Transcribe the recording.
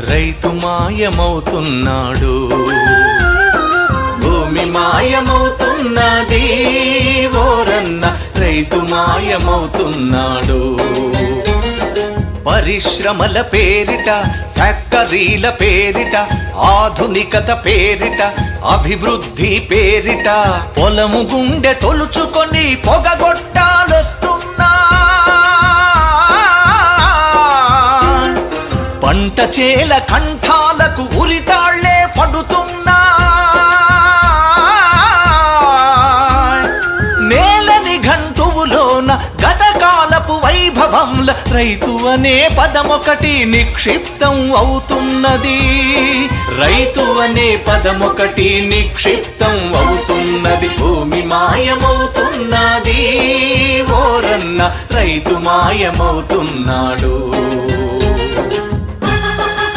రైతు మాయమవుతున్నాడు. భూమి మాయమవుతున్నది ఓరన్న, రైతు మాయమవుతున్నాడు. పరిశ్రమల పేరిట, ఫ్యాక్టరీల పేరిట, ఆధునికత పేరిట, అభివృద్ధి పేరిట పొలము గుండె తొలుచుకొని పొగగొట్టాలొస్తున్నా. పంట చేల కంఠాలకు ఉరితాళ్లే పడుతున్నా. నేల నిఘంటువులోన గతకాలపు వైభవంల రైతు అనే పదమొకటి నిక్షిప్తం అవుతున్నది. రైతు అనే పదమొకటి నిక్షిప్తం అవుతున్నది. భూమి మాయమవుతున్నది ఓరన్న, రైతు మాయమవుతున్నాడు.